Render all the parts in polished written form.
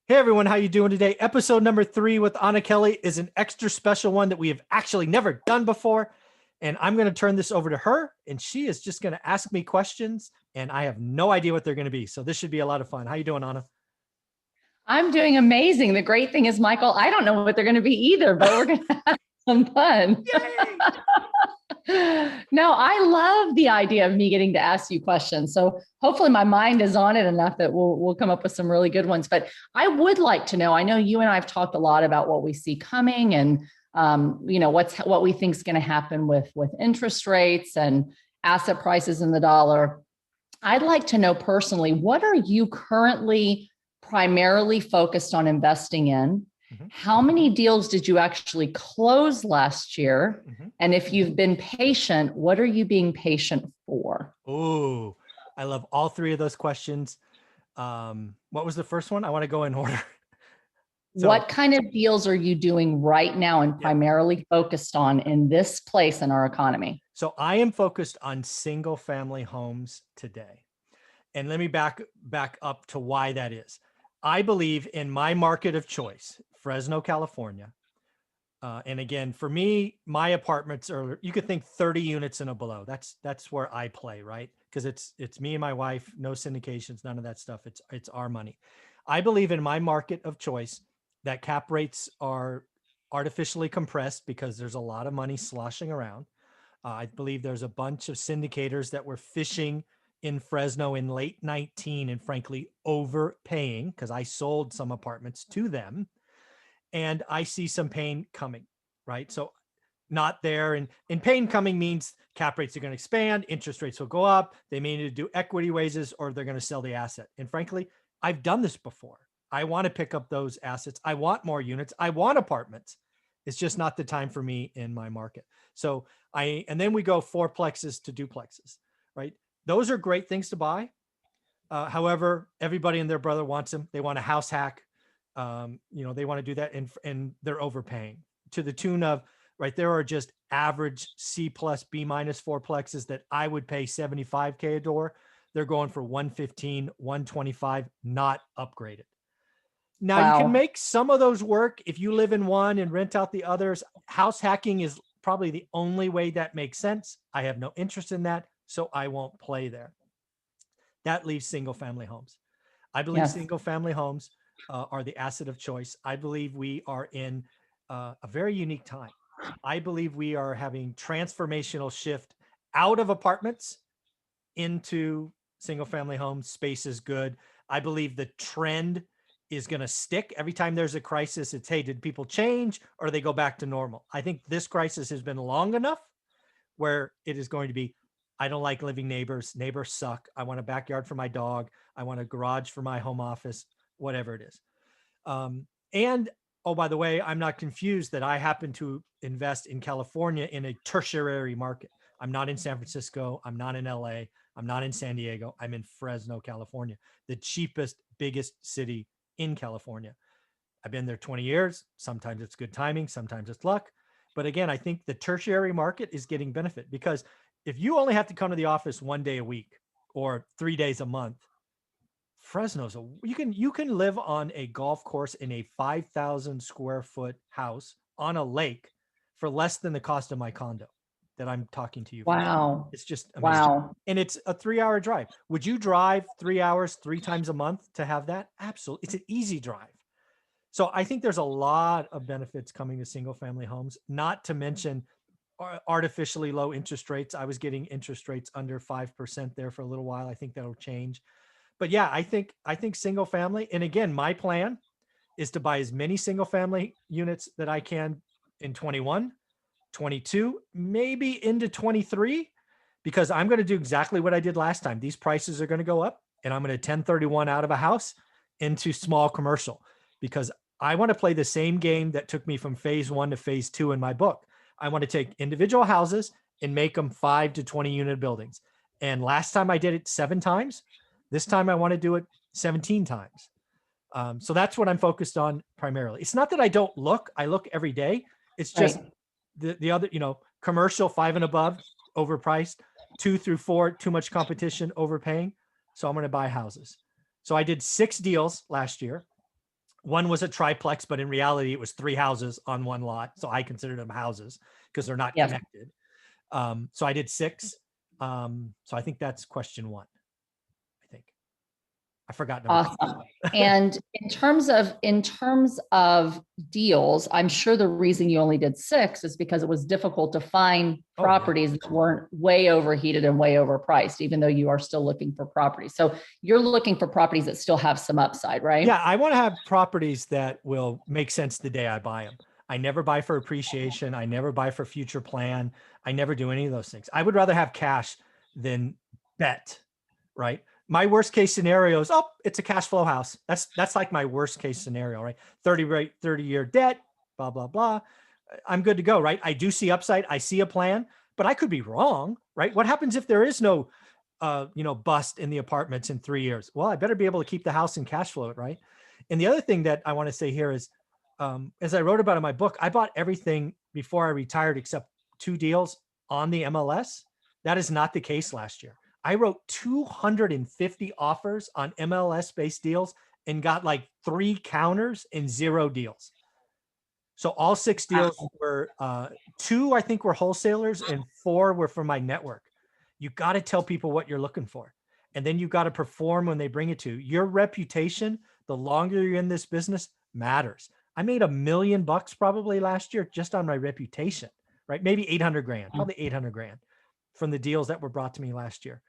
Hey everyone, how you doing today? Episode number 3 with Anna Kelly is an extra special one that we have actually never done before. And I'm going to turn this over to her, and she is just going to ask me questions, and I have no idea what they're going to be. So this should be a lot of fun. How you doing, Anna? I'm doing amazing. The great thing is, Michael, I don't know what they're going to be either, but we're going to have some fun. Yay! No, I love the idea of me getting to ask you questions. So hopefully my mind is on it enough that we'll come up with some really good ones. But I would like to know, I know you and I have talked a lot about what we see coming and what we think is going to happen with interest rates and asset prices in the dollar. I'd like to know personally, what are you currently primarily focused on investing in? Mhm. How many deals did you actually close last year? Mhm. And if you've been patient, what are you being patient for? Oh, I love all three of those questions. What was the first one? I want to go in order. So, What kind of deals are you doing right now and yep. primarily focused on in this place in our economy? So I am focused on single family homes today. And let me back up to why that is. I believe in my market of choice, Fresno, California. And again, for me, my apartments are, you could think 30 units and below. That's where I play, right? Because it's me and my wife, no syndications, none of that stuff. It's our money. I believe in my market of choice that cap rates are artificially compressed because there's a lot of money sloshing around. I believe there's a bunch of syndicators that were fishing in Fresno in late 19 and frankly overpaying because I sold some apartments to them, and I see some pain coming, right? So not there, and pain coming means cap rates are going to expand, interest rates will go up, they may need to do equity raises, or they're going to sell the asset. And frankly, I've done this before. I want to pick up those assets. I want more units. I want apartments. It's just not the time for me in my market. So and then we go fourplexes to duplexes, right? Those are great things to buy. However, everybody and their brother wants them. They want a house hack. They want to do that, and they're overpaying to the tune of, right, there are just average C plus B minus fourplexes that I would pay 75K a door. They're going for 115, 125, not upgraded. Now you can Wow. make some of those work if you live in one and rent out the others. House hacking is probably the only way that makes sense. I have no interest in that, so I won't play there. That leaves single family homes. I believe Yes. single family homes are the asset of choice. I believe we are in a very unique time. I believe we are having transformational shift out of apartments into single family homes. Space is good. I believe the trend is going to stick. Every time there's a crisis, it's, hey, did people change or they go back to normal? I think this crisis has been long enough where it is going to be, I don't like living neighbors. Neighbors suck. I want a backyard for my dog. I want a garage for my home office, whatever it is. And oh, by the way, I'm not confused that I happen to invest in California in a tertiary market. I'm not in San Francisco. I'm not in LA. I'm not in San Diego. I'm in Fresno, California, the cheapest, biggest city in California. I've been there 20 years. Sometimes it's good timing, sometimes it's luck. But again, I think the tertiary market is getting benefit because if you only have to come to the office 1 day a week or 3 days a month, Fresno's you can live on a golf course in a 5,000 square foot house on a lake for less than the cost of my condo that I'm talking to you from. Wow. It's just amazing. Wow. And it's a 3 hour drive. Would you drive 3 hours 3 times a month to have that? Absolutely. It's an easy drive. So I think there's a lot of benefits coming to single family homes, not to mention artificially low interest rates. I was getting interest rates under 5% there for a little while. I think that'll change. But yeah, I think single family, and again, my plan is to buy as many single family units that I can in 21, 22, maybe into 23, because I'm going to do exactly what I did last time. These prices are going to go up, and I'm going to 1031 out of a house into small commercial because I want to play the same game that took me from phase 1 to phase 2 in my book. I want to take individual houses and make them 5 to 20 unit buildings. And last time I did it 7 times. This time I want to do it 17 times. So that's what I'm focused on primarily. It's not that I don't look, I look every day. It's just Right. the other, commercial 5 and above, overpriced, 2 through 4, too much competition, overpaying. So I'm going to buy houses. So I did 6 deals last year. One was a triplex, but in reality, it was 3 houses on one lot. So I considered them houses because they're not Yes. connected. So I did 6. So I think that's question 1. I think I forgot number 2. Awesome. And in terms of deals, I'm sure the reason you only did 6 is because it was difficult to find properties that weren't way overheated and way overpriced, even though you are still looking for properties. So you're looking for properties that still have some upside, right? Yeah, I want to have properties that will make sense the day I buy them. I never buy for appreciation. I never buy for future plan. I never do any of those things. I would rather have cash than bet, right? My worst case scenario is, oh, it's a cash flow house. That's like my worst case scenario, right? 30-year debt, blah, blah, blah. I'm good to go, right? I do see upside. I see a plan, but I could be wrong, right? What happens if there is no, bust in the apartments in 3 years? Well, I better be able to keep the house and cash flow it, right? And the other thing that I want to say here is, as I wrote about in my book, I bought everything before I retired except 2 deals on the MLS. That is not the case last year. I wrote 250 offers on MLS-based deals and got like 3 counters and 0 deals. So all 6 deals were 2, I think, were wholesalers and 4 were from my network. You got to tell people what you're looking for. And then you got to perform when they bring it to you. Your reputation, the longer you're in this business, matters. I made $1 million probably last year just on my reputation, right? Maybe 800 grand, probably 800 grand from the deals that were brought to me last year.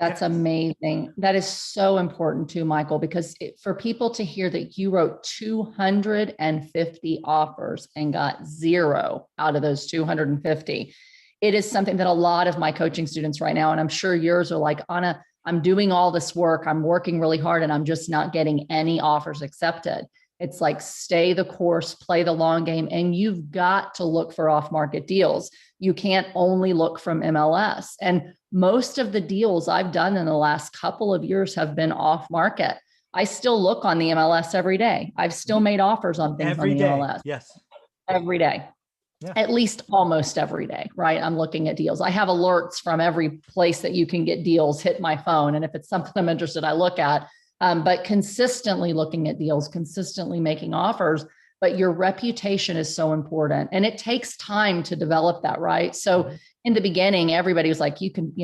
That's amazing. That is so important too, Michael, because for people to hear that you wrote 250 offers and got 0 out of those 250, it is something that a lot of my coaching students right now, and I'm sure yours are like, Anna, I'm doing all this work, I'm working really hard, and I'm just not getting any offers accepted. It's like, stay the course, play the long game, and you've got to look for off-market deals. You can't only look from MLS. And most of the deals I've done in the last couple of years have been off-market. I still look on the MLS every day. I've still made offers on things Every on the day. MLS. Yes. Every day. Yeah. At least almost every day, right? I'm looking at deals. I have alerts from every place that you can get deals hit my phone. And if it's something I'm interested, I look at. But consistently looking at deals, consistently making offers, but your reputation is so important and it takes time to develop that, right? So in the beginning, everybody was like, you can,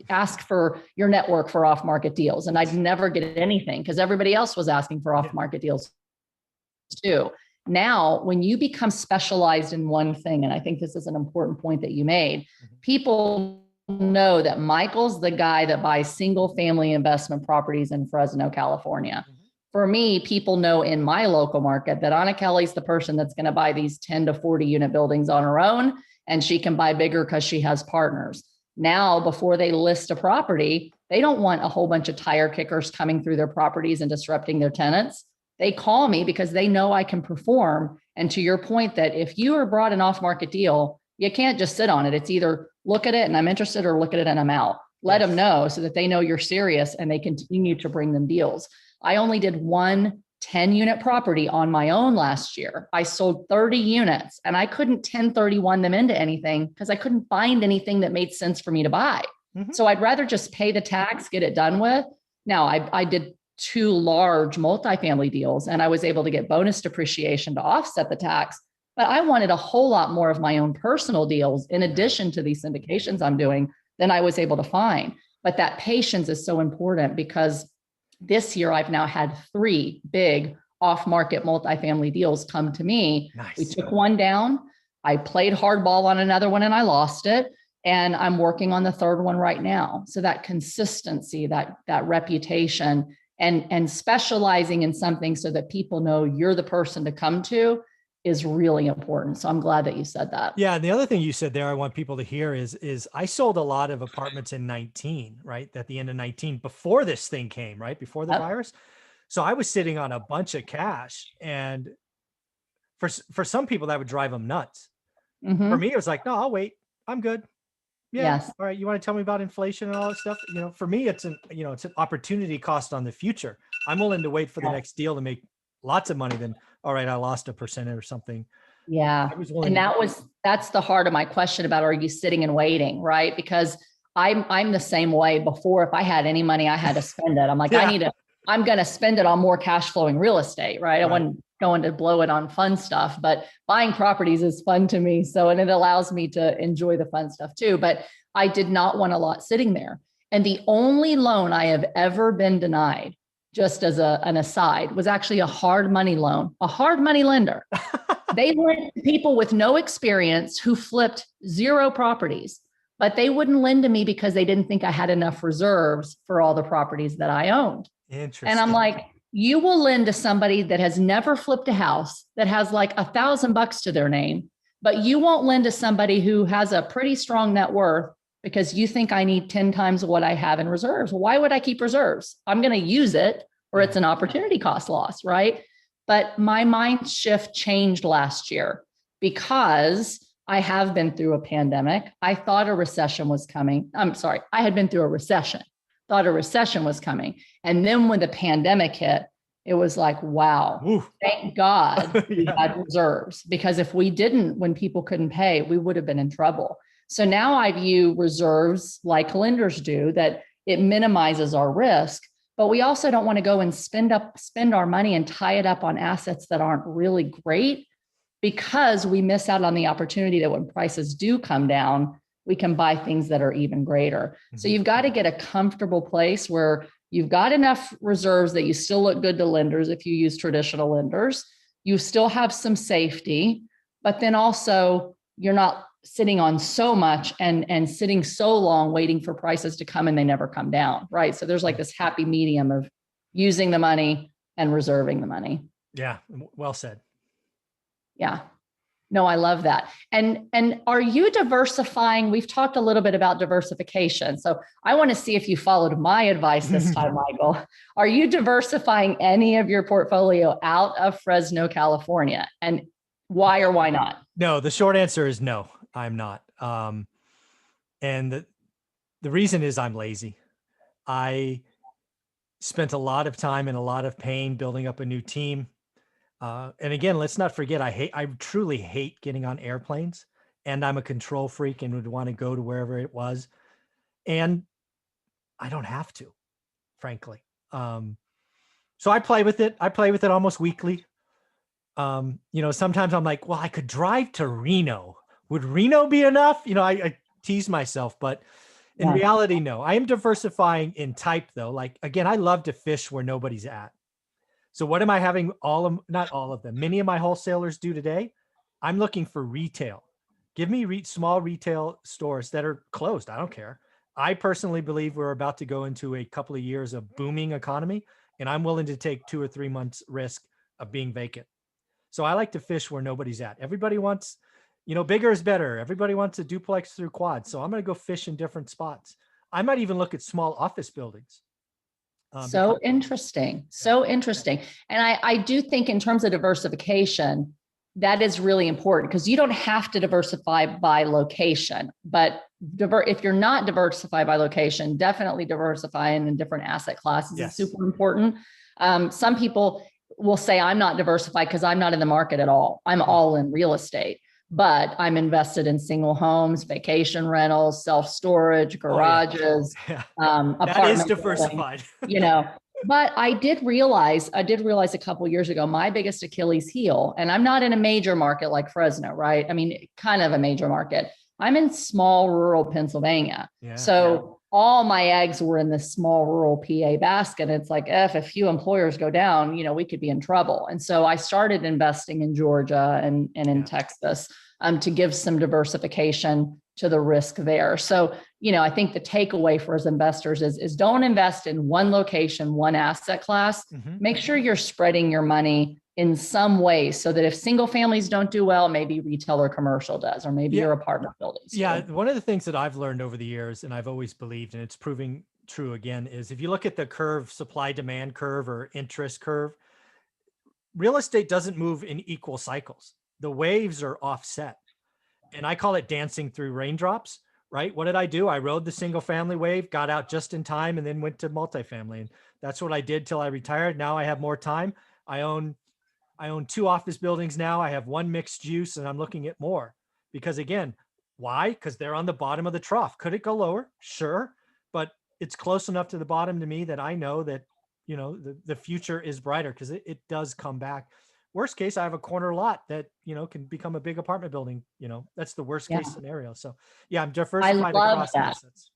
ask for your network for off-market deals. And I'd never get anything because everybody else was asking for off-market deals too. Now, when you become specialized in one thing, and I think this is an important point that you made, people know that Michael's the guy that buys single family investment properties in Fresno, California. For me, people know in my local market that Anna Kelly's the person that's going to buy these 10 to 40 unit buildings on her own, and she can buy bigger because she has partners. Now, before they list a property, they don't want a whole bunch of tire kickers coming through their properties and disrupting their tenants. They call me because they know I can perform. And to your point that if you are brought an off-market deal, you can't just sit on it. It's either look at it and I'm interested or look at it and I'm out. Let them know so that they know you're serious and they continue to bring them deals. I only did 1 10-unit property on my own last year. I sold 30 units and I couldn't 1031 them into anything because I couldn't find anything that made sense for me to buy. So I'd rather just pay the tax, get it done with. Now I did 2 large multifamily deals and I was able to get bonus depreciation to offset the tax. But I wanted a whole lot more of my own personal deals in addition to these syndications I'm doing than I was able to find. But that patience is so important because this year I've now had 3 big off-market multifamily deals come to me. Nice. We took one down. I played hardball on another one and I lost it. And I'm working on the 3rd one right now. So that consistency, that reputation, and specializing in something so that people know you're the person to come to is really important. So I'm glad that you said that. Yeah. And the other thing you said there, I want people to hear is I sold a lot of apartments in 19, right? At the end of 19, before this thing came, right? Before the virus. So I was sitting on a bunch of cash, and for some people that would drive them nuts. For me, it was like, no, I'll wait. I'm good. Yeah. Yes. All right. You want to tell me about inflation and all that stuff? For me, it's an opportunity cost on the future. I'm willing to wait for the next deal to make lots of money than, all right, I lost 1% or something. Yeah. And that's the heart of my question about, are you sitting and waiting? Right. Because I'm the same way. Before, if I had any money, I had to spend it. I'm like, I need to I'm going to spend it on more cash flowing real estate, right? I wasn't going to blow it on fun stuff, but buying properties is fun to me. So, and it allows me to enjoy the fun stuff too. But I did not want a lot sitting there. And the only loan I have ever been denied, just as an aside, was actually a hard money loan, a hard money lender. They lent to people with no experience who flipped 0 properties, but they wouldn't lend to me because they didn't think I had enough reserves for all the properties that I owned. Interesting. And I'm like, you will lend to somebody that has never flipped a house, that has like $1,000 to their name, but you won't lend to somebody who has a pretty strong net worth because you think I need 10 times what I have in reserves. Why would I keep reserves? I'm going to use it, or it's an opportunity cost loss, right? But my mind shift changed last year because I have been through a pandemic. I thought a recession was coming. I'm sorry, I had been through a recession, thought a recession was coming. And then when the pandemic hit, it was like, wow, thank God we had reserves, because if we didn't, when people couldn't pay, we would have been in trouble. So now I view reserves like lenders do, that it minimizes our risk, but we also don't want to go and spend our money and tie it up on assets that aren't really great, because we miss out on the opportunity that when prices do come down, we can buy things that are even greater. So you've got to get a comfortable place where you've got enough reserves that you still look good to lenders if you use traditional lenders. You still have some safety, but then also you're not sitting on so much and sitting so long waiting for prices to come and they never come down, right? So there's like this happy medium of using the money and reserving the money. Yeah, well said. Yeah. No, I love that. And are you diversifying? We've talked a little bit about diversification. So I want to see if you followed my advice this time, Michael. Are you diversifying any of your portfolio out of Fresno, California? And why or why not? No, the short answer is no, I'm not. And the reason is I'm lazy. I spent a lot of time and a lot of pain building up a new team. And again, let's not forget, I truly hate getting on airplanes, and I'm a control freak and would want to go to wherever it was. And I don't have to, frankly. So I play with it. I play with it almost weekly. Sometimes I'm like, well, I could drive to Reno. Would Reno be enough? I tease myself, but in reality, no. I am diversifying in type though. Like, again, I love to fish where nobody's at. So what am I having not all of them, many of my wholesalers do today? I'm looking for retail. Give me small retail stores that are closed. I don't care. I personally believe we're about to go into a couple of years of booming economy, and I'm willing to take 2 or 3 months risk of being vacant. So I like to fish where nobody's at. Everybody wants, bigger is better. Everybody wants a duplex through quad. So I'm going to go fish in different spots. I might even look at small office buildings. So interesting. So interesting. And I do think in terms of diversification, that is really important, because you don't have to diversify by location, but if you're not diversified by location, definitely diversifying in different asset classes is super important. Some people will say, I'm not diversified because I'm not in the market at all. I'm all in real estate, but I'm invested in single homes, vacation rentals, self-storage, garages, apartments. That is diversified. But I did realize a couple of years ago, my biggest Achilles heel, and I'm not in a major market like Fresno, right? I mean, kind of a major market. I'm in small rural Pennsylvania. All my eggs were in this small rural PA basket. It's like, if a few employers go down, we could be in trouble. And so I started investing in Georgia and in Texas to give some diversification to the risk there. So, I think the takeaway for us investors is don't invest in one location, one asset class. Make sure you're spreading your money in some way, so that if single families don't do well, maybe retail or commercial does, or maybe your apartment buildings. One of the things that I've learned over the years, and I've always believed, and it's proving true again, is if you look at the curve, supply demand curve or interest curve, real estate doesn't move in equal cycles. The waves are offset. And I call it dancing through raindrops, right? What did I do? I rode the single family wave, got out just in time, and then went to multifamily. And that's what I did till I retired. Now I have more time. I own 2 office buildings now. I have 1 mixed use, and I'm looking at more, because again, why? Because they're on the bottom of the trough. Could it go lower? Sure. But it's close enough to the bottom to me that I know that the future is brighter because it does come back. Worst case, I have a corner lot that, can become a big apartment building. That's the worst case scenario. So yeah, I'm diversified across assets.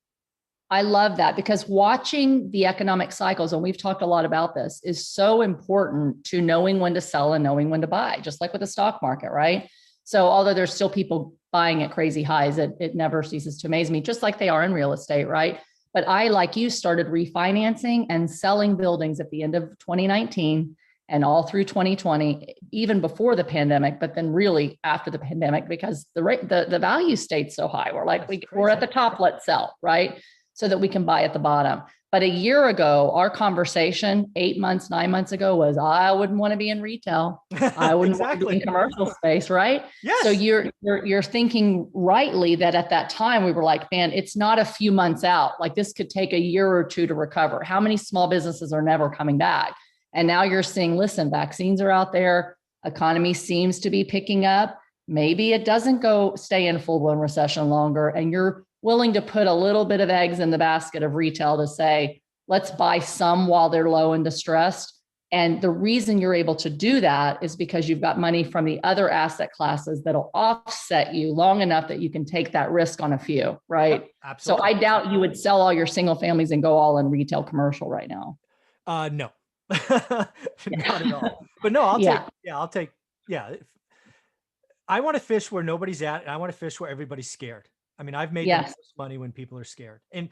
I love that, because watching the economic cycles, and we've talked a lot about this, is so important to knowing when to sell and knowing when to buy, just like with the stock market, right? So although there's still people buying at crazy highs, it never ceases to amaze me, just like they are in real estate, right? But I, like you, started refinancing and selling buildings at the end of 2019 and all through 2020, even before the pandemic, but then really after the pandemic, because the value stayed so high. We're like, we're at the top, let's sell, right? So that we can buy at the bottom. But a year ago, our conversation 8 months, 9 months ago was, I wouldn't want to be in retail. I wouldn't want to be in commercial space, right? Yes. So you're thinking rightly that at that time we were like, man, it's not a few months out. Like, this could take a year or two to recover. How many small businesses are never coming back? And now you're seeing, listen, vaccines are out there. Economy seems to be picking up. Maybe it doesn't stay in full-blown recession longer. And you're willing to put a little bit of eggs in the basket of retail to say, let's buy some while they're low and distressed. And the reason you're able to do that is because you've got money from the other asset classes that'll offset you long enough that you can take that risk on a few, right? Yep, absolutely. So I doubt you would sell all your single families and go all in retail commercial right now. No, not at all. But no, I'll take. I want to fish where nobody's at, and I want to fish where everybody's scared. I mean, I've made the most money when people are scared. And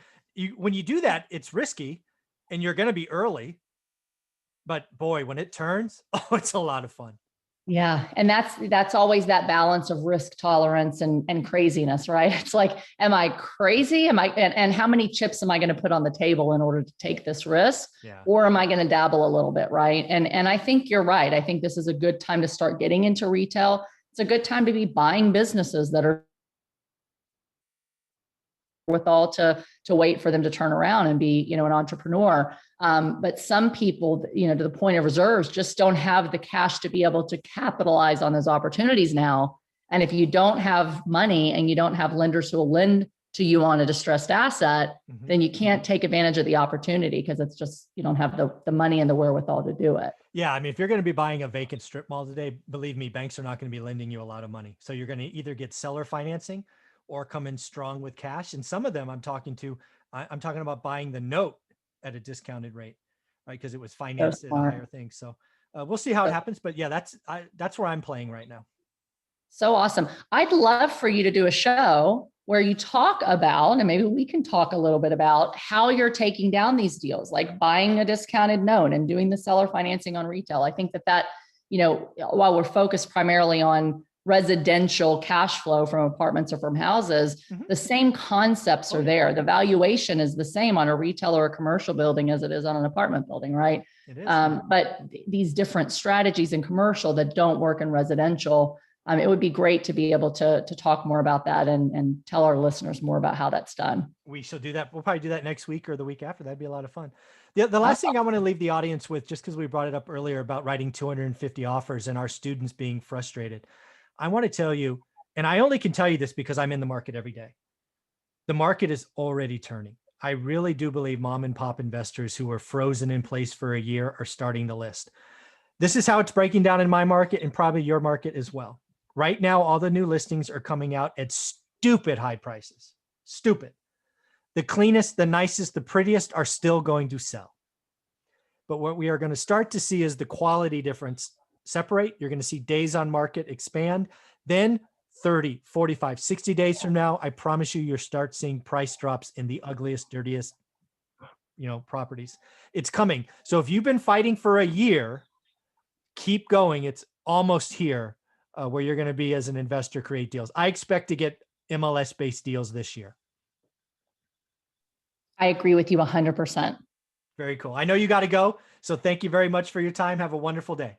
when you do that, it's risky and you're going to be early. But boy, when it turns, it's a lot of fun. Yeah. And that's always that balance of risk tolerance and craziness, right? It's like, am I crazy? And how many chips am I going to put on the table in order to take this risk? Yeah. Or am I going to dabble a little bit, right? And I think you're right. I think this is a good time to start getting into retail. It's a good time to be buying businesses that are wherewithal to wait for them to turn around and be, an entrepreneur. But some people, to the point of reserves, just don't have the cash to be able to capitalize on those opportunities now. And if you don't have money and you don't have lenders who will lend to you on a distressed asset, then you can't take advantage of the opportunity because it's just, you don't have the money and the wherewithal to do it. Yeah. I mean, if you're going to be buying a vacant strip mall today, believe me, banks are not going to be lending you a lot of money. So you're going to either get seller financing or come in strong with cash. And some of them I'm talking about buying the note at a discounted rate, right? Because it was financed at a higher thing. So we'll see how it happens. But yeah, that's where I'm playing right now. So awesome. I'd love for you to do a show where you talk about, and maybe we can talk a little bit about how you're taking down these deals, like buying a discounted note and doing the seller financing on retail. I think that, while we're focused primarily on residential cash flow from apartments or from houses, the same concepts are there. The valuation is the same on a retail or a commercial building as it is on an apartment building, right? It is. But these different strategies in commercial that don't work in residential, it would be great to be able to talk more about that and tell our listeners more about how that's done. We shall do that. We'll probably do that next week or the week after. That'd be a lot of fun. The last thing I want to leave the audience with, just because we brought it up earlier about writing 250 offers and our students being frustrated, I want to tell you, and I only can tell you this because I'm in the market every day. The market is already turning. I really do believe mom and pop investors who are frozen in place for a year are starting to list. This is how it's breaking down in my market and probably your market as well. Right now, all the new listings are coming out at stupid high prices. Stupid. The cleanest, the nicest, the prettiest are still going to sell. But what we are going to start to see is the quality difference separate. You're going to see days on market expand. Then 30, 45, 60 days from now, I promise you, you'll start seeing price drops in the ugliest, dirtiest, properties. It's coming. So if you've been fighting for a year, keep going. It's almost here where you're going to be as an investor, create deals. I expect to get MLS-based deals this year. I agree with you 100%. Very cool. I know you got to go. So thank you very much for your time. Have a wonderful day.